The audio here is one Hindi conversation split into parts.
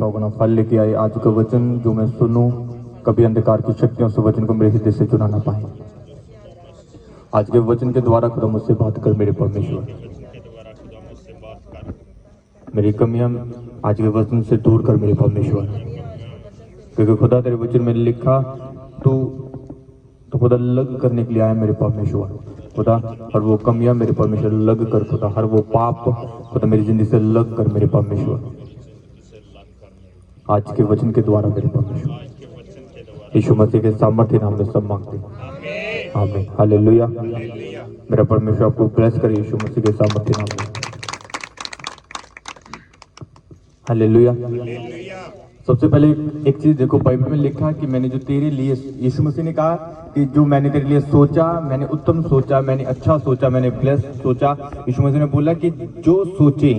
100 गुना फल लेके आए। आज का वचन जो मैं सुनूं, कभी अंधकार की शक्तियों से वचन को मेरे हृदय से चुरा ना पाए। आज के वचन के द्वारा खुदा मुझसे बात कर मेरे परमेश्वर। मेरी कमियां आज के वचन से दूर कर मेरे परमेश्वर, क्योंकि खुदा तेरे वचन में लिखा तो खुदा लग करने के लिए आया मेरे परमेश्वर। खुदा हर वो कमियां मेरे परमेश्वर लग कर, खुदा हर वो पाप खुदा मेरी जिंदगी से लग कर मेरे परमेश्वर, आज के वचन के द्वारा मेरे परमेश्वर यीशु मसीह के सामर्थ्य नाम में सब मांगते हैं, आमीन, हालेलुया। मेरा परमेश्वर आपको ब्लेस करे यीशु मसीह के सामर्थ्य नाम में, हालेलुया। सबसे पहले एक चीज देखो, बाइबल में लिखा कि मैंने जो तेरे लिए, यीशु मसीह ने कहा कि जो मैंने तेरे लिए सोचा, मैंने उत्तम सोचा, मैंने अच्छा सोचा, मैंने ब्लेस सोचा। यीशु मसीह ने बोला कि जो सोचे,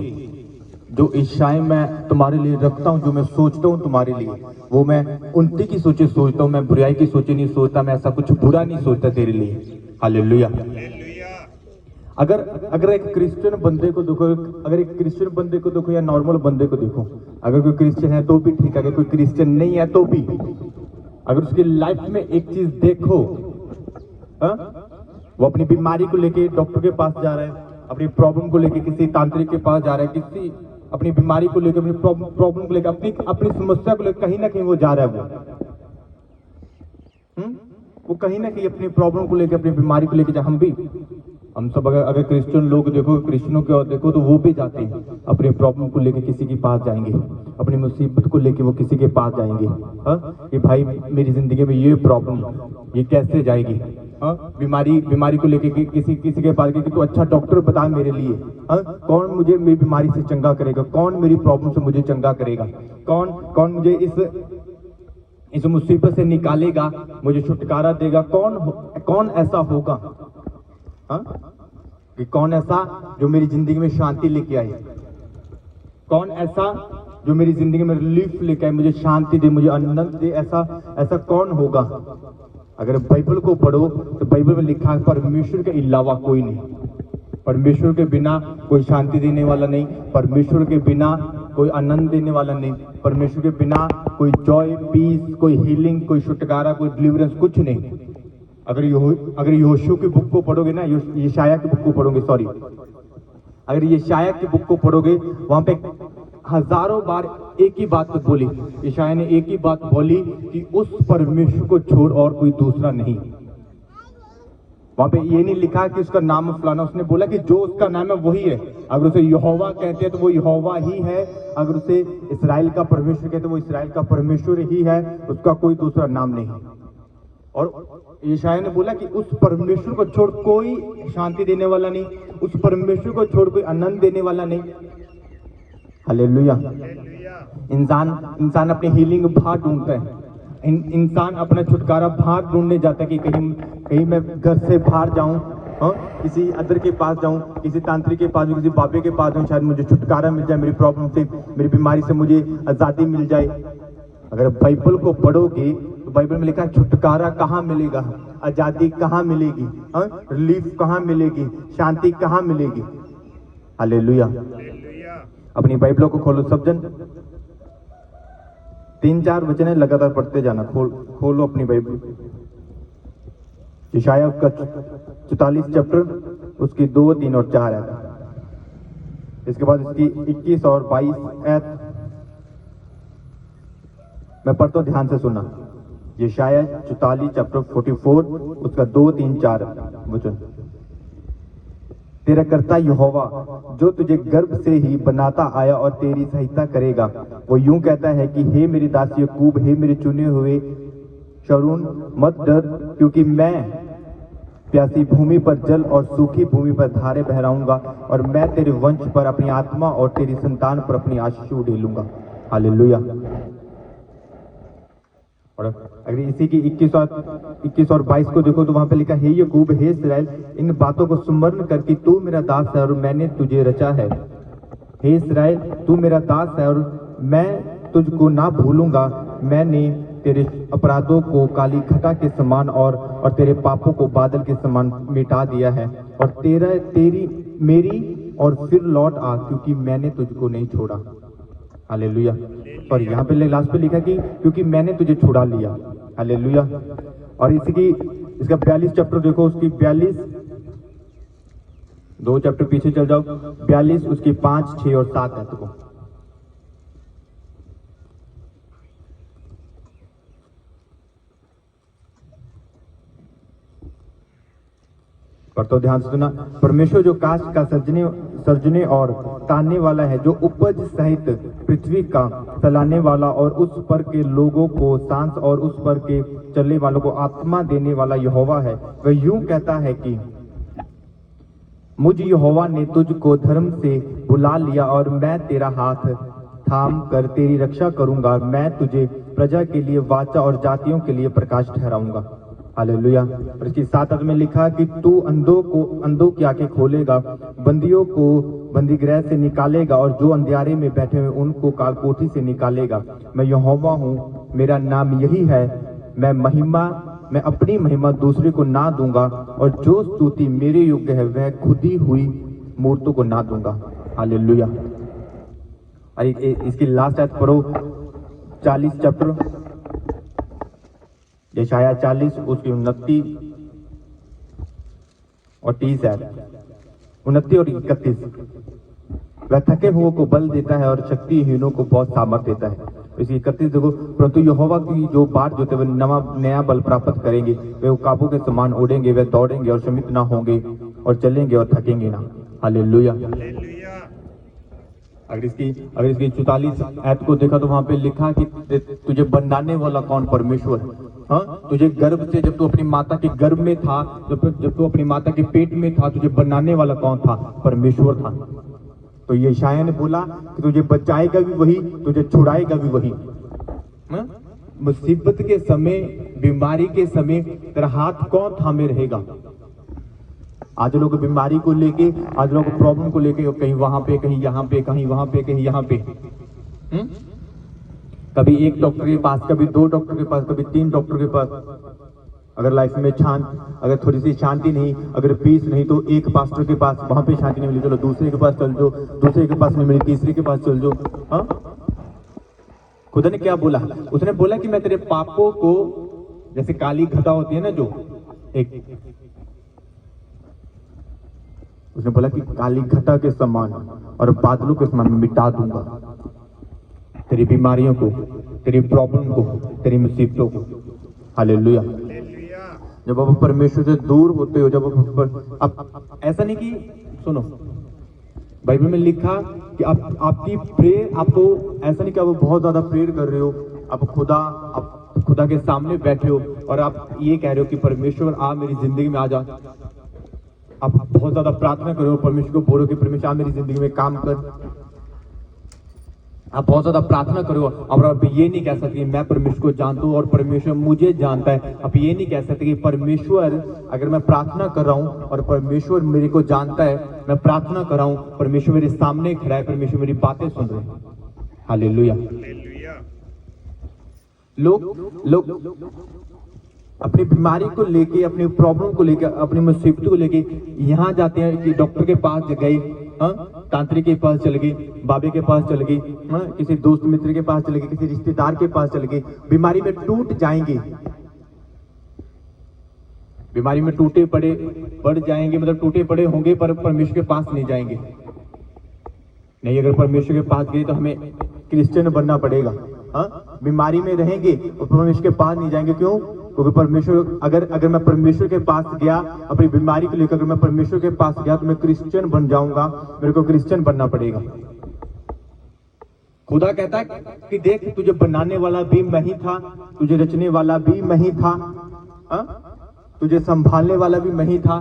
जो इच्छाएं मैं तुम्हारे लिए रखता हूं, जो मैं सोचता हूं तुम्हारे लिए, वो मैं उनकी की सोचे सोचता हूं, मैं बुराई की सोचे नहीं सोचता, मैं ऐसा कुछ बुरा नहीं सोचता तेरे लिए, हालेलुया। अगर एक क्रिश्चियन बंदे को देखो, अगर एक क्रिश्चियन बंदे को देखो या नॉर्मल बंदे को देखो, अगर कोई क्रिश्चियन है तो भी ठीक है, अगर कोई क्रिश्चियन नहीं है तो भी, अगर उसकी लाइफ में एक चीज देखो, वो अपनी बीमारी को लेके डॉक्टर के पास जा रहा है, अपनी प्रॉब्लम को लेके किसी तांत्रिक के पास जा रहा है, किसी अपनी बीमारी को लेकर, अपनी प्रॉब्लम को लेकर, अपनी समस्या को लेकर कहीं ना कहीं वो जा रहा है, वो कहीं ना कहीं अपनी प्रॉब्लम को लेकर, अपनी बीमारी को लेकर। हम सब अगर क्रिश्चियन लोग देखो, क्रिश्चियनों की ओर देखो, तो वो भी जाते हैं अपनी प्रॉब्लम को लेकर किसी के पास जाएंगे, अपनी मुसीबत को लेकर वो किसी के पास जाएंगे, कि भाई मेरी जिंदगी में ये प्रॉब्लम, ये कैसे जाएगी, बीमारी को लेकर किसी के पास गए कि तू अच्छा डॉक्टर बता मेरे लिए, कौन मुझे मेरी बीमारी से चंगा करेगा, कौन मेरी प्रॉब्लम से मुझे चंगा करेगा, कौन मुझे इस मुसीबत से निकालेगा, मुझे छुटकारा देगा, कौन ऐसा होगा, कि कौन ऐसा जो मेरी जिंदगी में शांति लेके आए, कौन ऐसा जो मेरी जिंदगी में रिलीफ लेके आए, मुझे शांति दे, मुझे आनंद दे, ऐसा कौन होगा। अगर बाइबल को पढ़ो तो बाइबल में लिखा है परमेश्वर के अलावा कोई नहीं, परमेश्वर के बिना कोई शांति देने वाला नहीं, परमेश्वर के बिना कोई आनंद देने वाला नहीं, परमेश्वर के बिना कोई जॉय, पीस, कोई हीलिंग, कोई छुटकारा, कोई डिलीवरेंस, कुछ नहीं। अगर यहोशू की बुक को पढ़ोगे ना, यशाया की बुक को पढ़ोगे, सॉरी, अगर यशाया की बुक को पढ़ोगे, वहां पे हजारों बार एक ही बात बोली, यशाया ने एक ही बात बोली कि उस परमेश्वर को छोड़ और कोई दूसरा नहीं। वहां पे ये नहीं लिखा कि उसका नाम फलाना, उसने बोला कि जो उसका नाम है वही है। अगर उसे यहोवा कहते हैं तो वो यहोवा ही है, अगर उसे इस्राएल का परमेश्वर कहते हैं वो इस्राएल का परमेश्वर ही है, उसका कोई दूसरा नाम नहीं है। और यशाया ने बोला कि उस परमेश्वर को छोड़ कोई शांति देने वाला नहीं, उस परमेश्वर को छोड़ कोई आनंद देने वाला नहीं, हालेलुया। इंसान अपनी हीलिंग बाहर ढूंढता है, इंसान अपना छुटकारा बाहर ढूंढने जाता है कि कहीं मैं घर से बाहर जाऊं, किसी अदर के पास जाऊं, किसी तांत्रिक के पास जाऊं, किसी बाबे के पास जाऊं, शायद मुझे छुटकारा मिल जाए, मेरी प्रॉब्लम से, मेरी बीमारी से मुझे आजादी मिल जाए। अगर बाइबल को पढ़ोगे तो बाइबल में लिखा है छुटकारा कहाँ मिलेगा, आजादी कहाँ मिलेगी, रिलीफ कहाँ मिलेगी, शांति कहाँ मिलेगी, हालेलुया। अपनी बाइबलों को खोलो सब जन, 3-4 वचन है, लगातार पढ़ते जाना, खोलो अपनी बाइबल। यशाया का 44 चैप्टर, उसकी 2, 3 और 4 है, इसके बाद इसकी 21 और 22 आयत मैं पढ़ता हूं, ध्यान से सुनना। यशाया 44 चैप्टर 44, उसका 2, 3, 4 वचन। तेरा कर्ता यहोवा जो तुझे गर्भ से ही बनाता आया और तेरी सहायता करेगा, वो यूं कहता है कि हे मेरी दास याकूब, हे मेरे चुने हुए शरून, मत डर, क्योंकि मैं प्यासी भूमि पर जल और सूखी भूमि पर धारे बहराऊंगा, और मैं तेरे वंश पर अपनी आत्मा और तेरी संतान पर अपनी आशीष उड़ेलूंगा, हालेलुया। और अगर इसी की 21 और 22 को देखो तो वहां पे लिखा, हे याकूब, हे इस्राएल, इन बातों को स्मरण कर कि तू मेरा दास है और मैंने तुझे रचा है। हे इस्राएल, तू मेरा दास है और मैं तुझको ना भूलूंगा। मैंने तेरे अपराधों को काली घटा के समान और तेरे पापों को बादल के समान मिटा दिया है, और तेरी मेरी और फिर लौट आ, क्योंकि मैंने तुझको नहीं छोड़ा, हालेलुया। और यहाँ पे लास्ट पे लिखा कि क्योंकि मैंने तुझे छुड़ा लिया। हालेलुया। और इसका 42 चैप्टर देखो, उसकी 42, 2 चैप्टर पीछे चल जाओ, 42 उसकी 5, 6 और 7 है। देखो पर तो ध्यान से सुना, परमेश्वर जो काश का सर्जने और तानने वाला है, जो उपज सहित पृथ्वी का फैलाने वाला और उस पर के लोगों को सांस और उस पर के चलने वालों को आत्मा देने वाला यहोवा है। वह यूं कहता है कि मुझ यहोवा ने तुझको धर्म से बुला लिया और मैं तेरा हाथ थाम कर तेरी रक्षा करूंगा। मैं तुझे प्रजा के लिए वाचा और जातियों के लिए प्रकाश ठहराऊंगा। हालेलुया। और इसकी 7 में लिखा कि तू अंधों की आंखें खोलेगा, बंदियों को बंदीगृह से निकालेगा और जो अंधियारे में बैठे हुए उनको कालकोठी से निकालेगा। मैं यहोवा हूँ, मेरा नाम यही है। मैं अपनी महिमा दूसरे को ना दूंगा और जो स्तुति मेरे योग्य है वह खुदी हुई मूर्तों को ना दूंगा। हालेलुया। और इसकी लास्ट आयत पढ़ो, 40 चैप्टर, यशाया 40 उसकी 29 और 30 है, 29 और 31। वह थके हुओं को बल देता है और शक्तिहीनों को बहुत सामर्थ देता है। इसी 31 देखो, परंतु यहोवा की जो बाट जोते वह नया बल प्राप्त करेंगे, वे उकाबों के समान उड़ेंगे, वे दौड़ेंगे और श्रमित ना होंगे और चलेंगे और थकेंगे ना। हालेलुया। अगर इसकी 44 आयत को देखा तो वहां पे लिखा कि तुझे बनाने वाला कौन? परमेश्वर। हाँ, तुझे गर्भ से, जब तू अपनी माता के गर्भ में था, जब तू अपनी माता के पेट में था, तुझे बनाने वाला कौन था? परमेश्वर था। तो यशायाह ने बोला कि तुझे बचाएगा भी वही, तुझे छुड़ाएगा भी वही। मुसीबत के समय, बीमारी के समय तेरा हाथ कौन थामे रहेगा? आज लोग बीमारी को लेके, आज लोग प्रॉब्लम को लेके कहीं वहां पे, कहीं यहाँ पे, कहीं वहां पे, कहीं यहाँ पे, कभी एक डॉक्टर के पास, कभी 2 डॉक्टर के पास, कभी 3 डॉक्टर के पास। अगर लाइफ में अगर थोड़ी सी शांति नहीं, अगर पीस नहीं, तो एक पास्टर के पास, वहां पे शांति नहीं मिली, चलो दूसरे के पास चल जाओ, दूसरे के पास नहीं मिली, तीसरे के पास चल जाओ। हाँ, खुदा ने क्या बोला? उसने बोला कि मैं तेरे पापों को, जैसे काली घटा होती है ना, जो एक, उसने बोला कि काली घटा के समान और बादलों के समान मिटा दूंगा तेरी बीमारियों को, तेरी प्रॉब्लम को, तेरी मुसीबतों को। हालेलुया। जब आप परमेश्वर से दूर होते हो, जब आप ऐसा नहीं कि, सुनो, बाइबल में लिखा कि आपकी प्रेयर, आपको ऐसा नहीं कि आप बहुत ज्यादा प्रेयर कर रहे हो, आप खुदा के सामने बैठे हो और आप ये कह रहे हो कि परमेश्वर आ मेरी जिंदगी में आ जा। आप बहुत ज्यादा प्रार्थना करो, परमेश्वर को बोलो कि परमेश्वर आ मेरी जिंदगी में काम कर। आप बहुत ज्यादा प्रार्थना करो और आप ये नहीं कह सकते मैं परमेश्वर को जानता हूँ और परमेश्वर मुझे जानता है। आप ये नहीं कह सकते कि परमेश्वर, अगर मैं प्रार्थना कर रहा हूँ और परमेश्वर मेरे को जानता है, मैं प्रार्थना कर रहा हूँ, परमेश्वर मेरे सामने खड़ा है, परमेश्वर मेरी बातें सुन रहे हैं। हालेलुया। लोग अपनी बीमारी को लेके, अपनी प्रॉब्लम को लेके, अपनी मुसीबत को लेके यहाँ जाते हैं कि डॉक्टर के पास गए, तांत्रिक के पास चल गए, बाबे के पास चल गए, किसी दोस्त मित्र के पास चले गए, किसी रिश्तेदार के पास चले गए, बीमारी में टूट जाएंगे, बीमारी में टूटे पड़े बढ़ जाएंगे, मतलब टूटे पड़े होंगे, पर परमेश्वर के पास नहीं जाएंगे। नहीं, अगर परमेश्वर के पास गए तो हमें क्रिश्चियन बनना पड़ेगा। बीमारी में रहेंगे और परमेश्वर के पास नहीं जाएंगे। क्यों? क्योंकि परमेश्वर, अगर मैं परमेश्वर के पास गया अपनी बीमारी को लेकर, अगर मैं परमेश्वर के पास गया तो मैं क्रिश्चियन बन जाऊंगा, मेरे को क्रिश्चियन बनना पड़ेगा। खुदा कहता है कि देख, तुझे बनाने वाला भी मैं ही था, तुझे रचने वाला भी मैं ही था, तुझे संभालने वाला भी मैं ही था।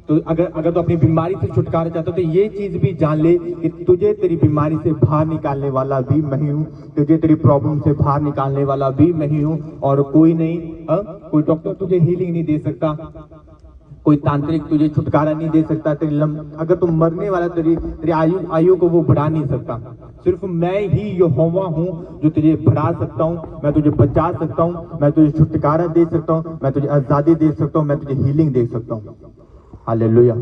तो अगर तो अपनी बीमारी से छुटकारा चाहता तो ये चीज भी जान ले कि तुझे तेरी बीमारी से बाहर निकालने वाला भी मैं ही हूँ, तुझे तेरी प्रॉब्लम से बाहर निकालने वाला भी मैं ही हूँ और कोई नहीं। कोई डॉक्टर तुझे हीलिंग नहीं दे सकता, कोई तांत्रिक तुझे छुटकारा नहीं दे सकता, अगर तुम मरने वाला तेरी आयु को वो बढ़ा नहीं सकता। सिर्फ मैं ही यहोवा हूँ जो तुझे बढ़ा सकता हूँ, मैं तुझे बचा सकता हूँ, मैं तुझे छुटकारा दे सकता हूँ, मैं तुझे आजादी दे सकता हूँ, मैं तुझे हीलिंग दे सकता हूँ। हालेलुया।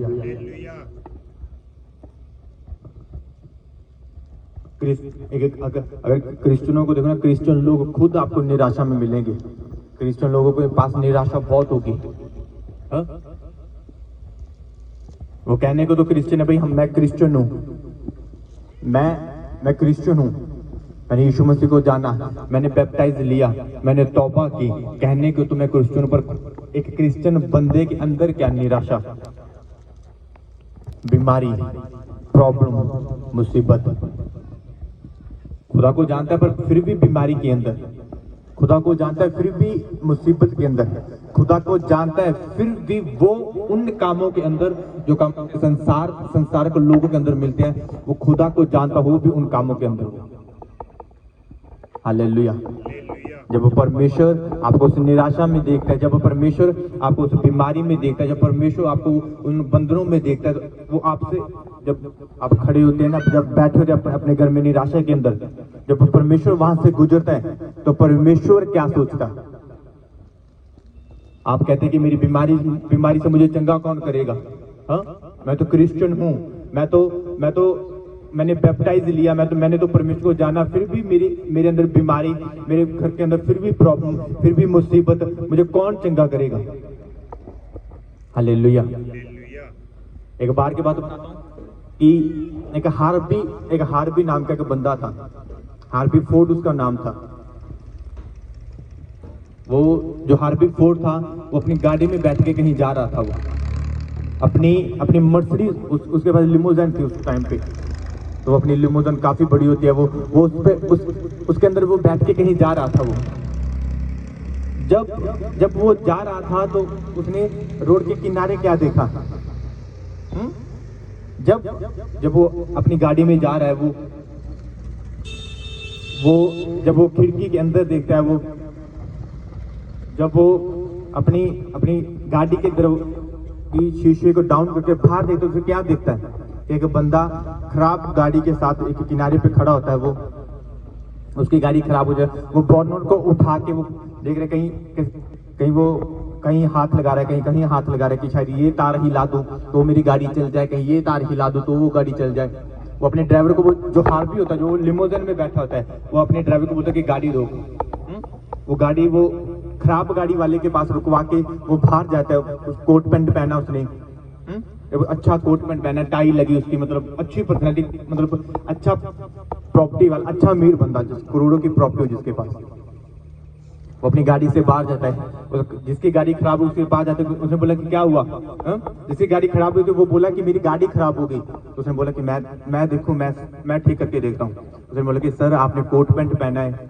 अगर क्रिश्चियनों को देखो ना, क्रिश्चियन लोग खुद आपको निराशा में मिलेंगे। क्रिश्चियन लोगों के पास निराशा बहुत होगी। हाँ? वो कहने को तो क्रिश्चियन है, भाई मैं क्रिश्चियन हूं, मैं क्रिश्चियन हूं, मैंने यीशु मसीह को जाना, मैंने बैप्टाइज लिया, मैंने तौबा की, कहने को तो मैं क्रिश्चियन, पर एक क्रिश्चियन बंदे के अंदर क्या निराशा, बीमारी, प्रॉब्लम, मुसीबत। खुदा को जानता है पर फिर भी बीमारी के अंदर, खुदा को जानता है फिर भी मुसीबत के अंदर, खुदा को जानता है फिर भी वो उन कामों के अंदर जो काम संसार के लोगों के अंदर मिलते हैं, वो खुदा को जानता हो भी उन कामों के अंदर हो। हालेलुया। जब परमेश्वर आपको उस निराशा में देखता है, जब परमेश्वर आपको उस बीमारी में देखता है, जब परमेश्वर आपको उन बंधनों में देखता है, तो वो आपसे, जब आप खड़े होते हैं ना, जब बैठे होते हैं अपने घर में निराशा के अंदर, जब परमेश्वर वहां से गुजरता है तो परमेश्वर क्या सोचता है? आप कहते हैं कि मेरी बीमारी से मुझे चंगा कौन करेगा? हाँ, मैं तो क्रिश्चियन हूं, मैंने बैप्टाइज लिया, मैंने तो परमेश्वर को जाना, फिर भी मेरे अंदर बीमारी, मेरे घर के अंदर फिर भी प्रॉब्लम, फिर भी मुसीबत, मुझे कौन चंगा करेगा? हालेलुया। एक बार की बात बताता हूं कि एक हार्बी नाम का एक बंदा था, हार्बी फोर्ड उसका नाम था। वो जो हार्बी फोर्ड था, वो अपनी गाड़ी में बैठ के कहीं जा रहा था, वो अपनी मर्सिडीज, उसके पास लिमोजिन थी उस टाइम पे, तो अपनी लिमोजिन काफी बड़ी होती है, वो उसके अंदर वो बैठ के कहीं जा रहा था। वो जब वो जा रहा था तो उसने रोड के किनारे क्या देखा? जब वो अपनी गाड़ी में जा रहा है, वो जब वो खिड़की के अंदर देखता है, वो जब वो अपनी गाड़ी के तरफ की शीशे को डाउन करके बाहर देखता है, तो क्या देखता है? एक बंदा खराब गाड़ी के साथ एक किनारे पे खड़ा होता है, वो उसकी गाड़ी खराब हो जाए, वो बॉनट को उठा के वो देख रहे कहीं हाथ लगा रहा है, कहीं हाथ लगा रहा है कि शायद ये तार हिला दूं तो मेरी गाड़ी चल जाए, कहीं ये तार हिला दूं तो वो गाड़ी चल जाए। वो अपने ड्राइवर को, वो जो हार्बी होता है, जो लिमोजिन में बैठा होता है, वो अपने ड्राइवर को बोलता है कि गाड़ी रोक। वो गाड़ी, वो खराब गाड़ी वाले के पास रुकवा के वो बाहर जाता है। उस कोट पैंट पहना उसने, अच्छा कोट पैंट पहना, टाई लगी उसकी, मतलब अच्छी पर्सनैलिटी, मतलब अच्छा प्रॉपर्टी वाला, अच्छा अमीर बंदा, जिस करोड़ों की प्रॉपर्टी हो जिसके पास। वो अपनी गाड़ी से बाहर जाता है, जिसकी गाड़ी खराब हुई उसके पास जाता है। उसने बोला कि क्या हुआ? जिसकी गाड़ी खराब हुई, तो वो बोला कि मेरी गाड़ी खराब हो गई। तो उसने बोला कि मैं देखो, मैं ठीक करके देखता हूँ। उसने बोला कि सर, आपने कोट पैंट पहना है,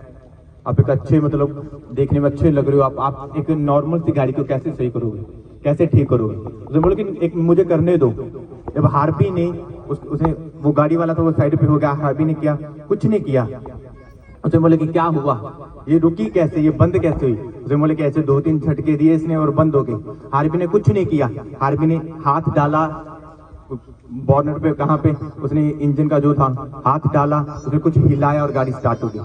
आप एक अच्छे, मतलब देखने में अच्छे लग रहे हो, आप एक नॉर्मल सी गाड़ी को कैसे सही करोगे, कैसे ठीक करोगे? उसने बोला कि एक मुझे करने दो। जब हार्बी ने उसने, वो गाड़ी वाला था वो साइड पे हो गया, हार्बी ने किया, कुछ नहीं किया। उसने बोले कि क्या हुआ, ये रुकी कैसे, ये बंद कैसे हुई? उसने बोले कि ऐसे 2-3 झटके दिए इसने और बंद हो गई। हार्बी ने कुछ नहीं किया, हार्बी ने हाथ डाला बॉनेट पे, कहाँ पे, उसने इंजन का जो था हाथ डाला, उसने कुछ हिलाया और गाड़ी स्टार्ट हो गई।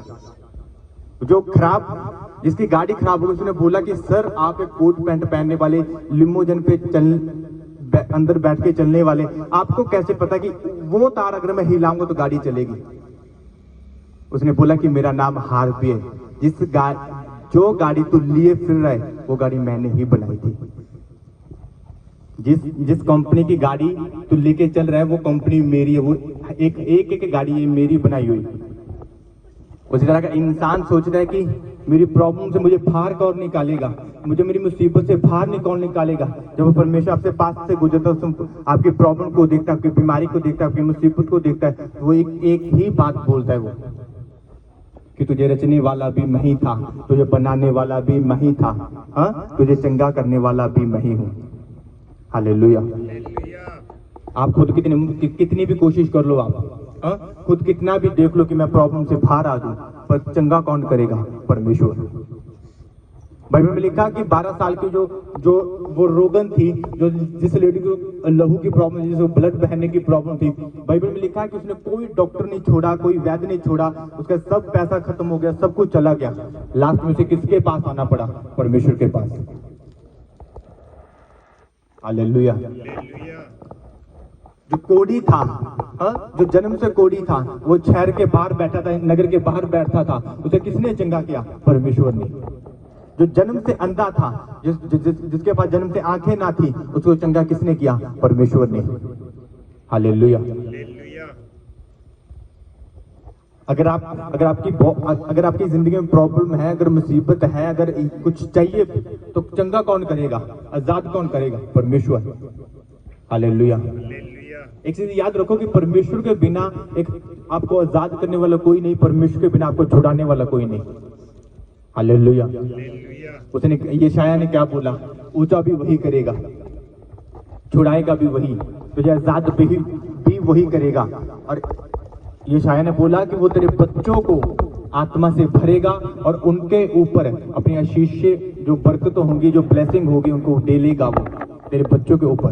जो खराब, जिसकी गाड़ी खराब हो गई, उसने बोला कि सर, आप एक कोट पैंट पहनने वाले, लिमोजिन पे अंदर बैठ के चलने वाले, आपको कैसे पता कि वो तार अगर मैं हिलाऊंगा तो गाड़ी चलेगी? उसने बोला कि मेरा नाम हार्बी है, जो गाड़ी तू लिए फिर रहा है वो गाड़ी मैंने ही बनाई थी। जिस कंपनी की गाड़ी तू लेके चल रहा है वो कंपनी मेरी है, वो एक गाड़ी है मेरी बनाई हुई। उसी तरह का इंसान सोचता है कि मेरी प्रॉब्लम से मुझे बाहर कौन निकालेगा, मुझे मेरी मुसीबत से बाहर कौन निकालेगा। जब परमेश्वर आपसे पास से गुजरता है, आपकी प्रॉब्लम को देखता है, आपकी बीमारी को देखता है, आपकी मुसीबत को देखता है, वो एक ही बात बोलता है, वो कि तुझे रचने वाला भी मैं ही था, तुझे बनाने वाला भी मैं ही था, हाँ, तुझे चंगा करने वाला भी मैं ही हूँ। हालेलुया। आप खुद कितनी भी कोशिश कर लो, आप खुद कितना भी देख लो कि मैं प्रॉब्लम से बाहर आ दूं, पर चंगा कौन करेगा? परमेश्वर। बाइबल में लिखा कि 12 साल की जो वो रोगन थी, जो जिस लेडी को लहू की प्रॉब्लम, जिसको ब्लड बहने की प्रॉब्लम थी, बाइबल में लिखा है कि उसने कोई डॉक्टर नहीं छोड़ा, कोई वैद्य नहीं छोड़ा, उसका सब पैसा खत्म हो गया, सब कुछ चला गया। लास्ट में उसे किसके पास आना पड़ा? परमेश्वर के पास। हालेलुया। जो कोढ़ी था, जो जन्म से कोढ़ी था, वो शहर के बाहर बैठा था, नगर के बाहर बैठा था, उसे किसने चंगा किया? परमेश्वर ने। जो जन्म से अंधा था, जिसके पास जन्म से आंखें ना थी, उसको चंगा किसने किया? परमेश्वर ने। हालेलुया। अगर आपकी जिंदगी में प्रॉब्लम है, अगर मुसीबत है, अगर कुछ चाहिए, तो चंगा कौन करेगा? आजाद कौन करेगा? परमेश्वर। हालेलुया। एक चीज याद रखो कि परमेश्वर के बिना एक आपको आजाद करने वाला कोई नहीं, परमेश्वर के बिना आपको छुड़ाने वाला कोई नहीं। हालेलुया। उसने, यशायाह ने क्या बोला? ऊंचा भी वही करेगा, छुड़ाएगा भी वही, तुझे आजाद भी वही करेगा। और यशायाह ने बोला कि वो तेरे बच्चों को आत्मा से भरेगा और उनके ऊपर अपनी आशीष, जो बरकत होंगी, जो ब्लेसिंग होगी, उनको डेलेगा वो तेरे बच्चों के ऊपर।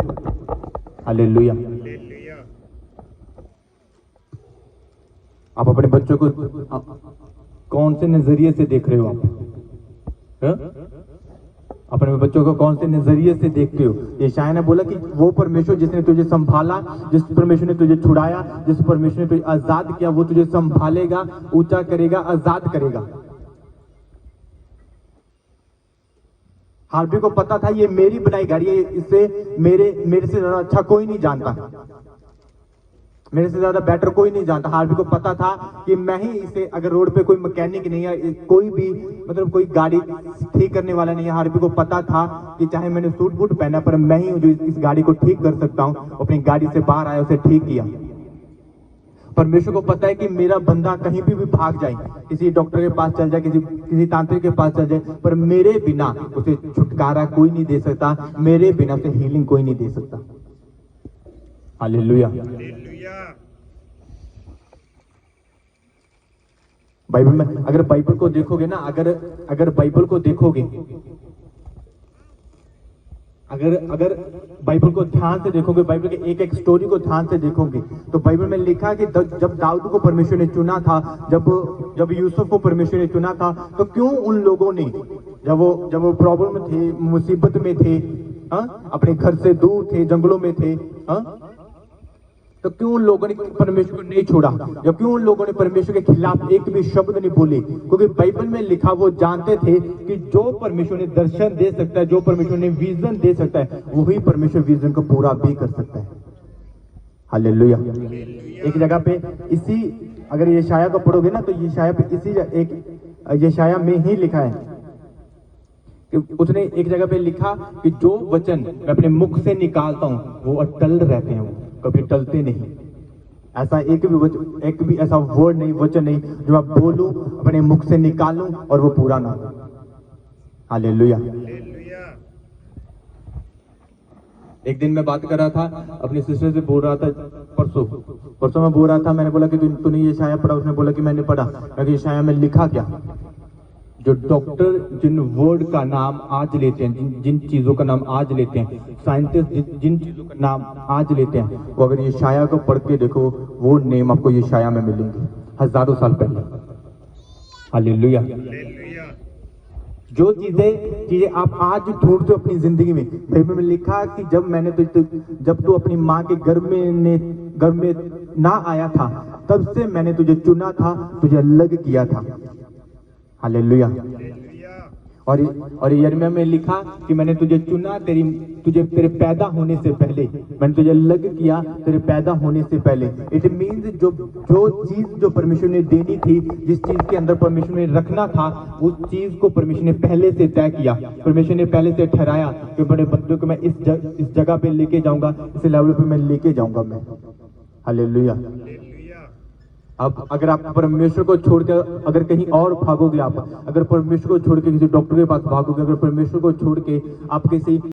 हालेलुया। आप अपने बच्चों को कौन से नजरिए से देख रहे हो? आप अपने बच्चों को कौन से नजरिए से देखते हो? यशायाह ने बोला कि वो परमेश्वर जिसने तुझे संभाला, जिस परमेश्वर ने तुझे छुड़ाया, जिस परमेश्वर ने तुझे आजाद किया, वो तुझे संभालेगा, ऊंचा करेगा, आजाद करेगा। हार्वी को पता था ये मेरी बनाई गाड़ी है, इसे मेरे से ज्यादा अच्छा कोई नहीं जानता, मेरे से ज्यादा बेटर कोई नहीं जानता। हार्वी को पता था कि मैं ही इसे, अगर रोड पे कोई मैकेनिक नहीं है, कोई भी मतलब कोई गाड़ी ठीक करने वाला नहीं है, हार्वी को पता था कि चाहे मैंने सूट बूट पहना, पर मैं ही हूं जो इस गाड़ी को ठीक कर सकता हूं। अपनी गाड़ी से बाहर आया, उसे ठीक किया। परमेश्वर को पता है कि मेरा बंदा कहीं भी भाग जाए, किसी डॉक्टर के पास चल जाए, किसी तांत्रिक के पास चल जाए, पर मेरे बिना उसे छुटकारा कोई नहीं दे सकता, मेरे बिना उसे हीलिंग कोई नहीं दे सकता। हालेलुया। बाइबल में अगर बाइबल को देखोगे ना, अगर बाइबल को देखोगे, अगर बाइबल को ध्यान से देखोगे, बाइबल के एक एक स्टोरी को ध्यान से देखोगे, तो बाइबल में लिखा कि जब दाऊद को परमेश्वर ने चुना था, जब यूसुफ को परमेश्वर ने चुना था, तो क्यों उन लोगों ने, जब वो प्रॉब्लम में थे, मुसीबत में थे, अपने घर से दूर थे, जंगलों में थे, तो क्यों उन लोगों ने परमेश्वर को नहीं छोड़ा? या क्यों उन लोगों ने परमेश्वर के खिलाफ एक भी शब्द नहीं बोले? क्योंकि बाइबल में लिखा, वो जानते थे कि जो परमेश्वर ने दर्शन दे सकता है, जो परमेश्वर ने विजन दे सकता है, वही परमेश्वर विजन को पूरा भी कर सकता है। हालेलुया। एक जगह पे इसी, अगर यशायाह को पढ़ोगे ना, तो यशायाह पे यशायाह में ही लिखा है कि उसने एक जगह पे लिखा कि जो वचन मैं अपने मुख से निकालता हूं, वो अटल रहते हैं, वो कभी टलते नहीं। ऐसा एक भी ऐसा वर्ड नहीं, वचन नहीं जो मैं बोलूं, अपने मुख से निकालूं और वो पूरा ना हो। हालेलुया। एक दिन मैं बात कर रहा था अपनी सिस्टर से, बोल रहा था, परसों मैं बोल रहा था, मैंने बोला कि तूने यशायाह पढ़ा? उसने बोला कि मैंने पढ़ा। मैं यशायाह में लिखा क्या? जो डॉक्टर जिन वर्ड का नाम आज लेते हैं, जिन चीजों का नाम आज लेते हैं, साइंटिस्ट जिन चीजों का नाम आज लेते हैं, वो अगर यशायाह को पढ़ के देखो, वो नेम आपको यशायाह में मिलेंगे हजारों साल पहले। हालेलुया। जो चीजें आप आज ढूंढते हो अपनी जिंदगी में, बाइबल में लिखा कि जब तू अपनी माँ के गर्भ में ना आया था, तब से मैंने तुझे चुना था, तुझे अलग किया था। हालेलुया। और यिर्मयाह में लिखा कि मैंने तुझे चुना, तेरे पैदा होने से पहले, मैंने तुझे अलग किया तेरे पैदा होने से पहले। इट मीन्स जो परमेश्वर ने देनी थी, जिस चीज के अंदर परमेश्वर ने रखना था, उस चीज को परमेश्वर ने पहले से तय किया, परमेश्वर ने पहले से ठहराया कि बड़े बंदों को मैं इस जगह पे लेके जाऊंगा, इस लेवल पे मैं लेके जाऊंगा मैं। हालेलुया। अब अगर आप परमेश्वर को छोड़कर अगर कहीं और भागोगे, आप अगर परमेश्वर को छोड़ के किसी डॉक्टर के पास भागोगे, अगर परमेश्वर को छोड़ के आप किसी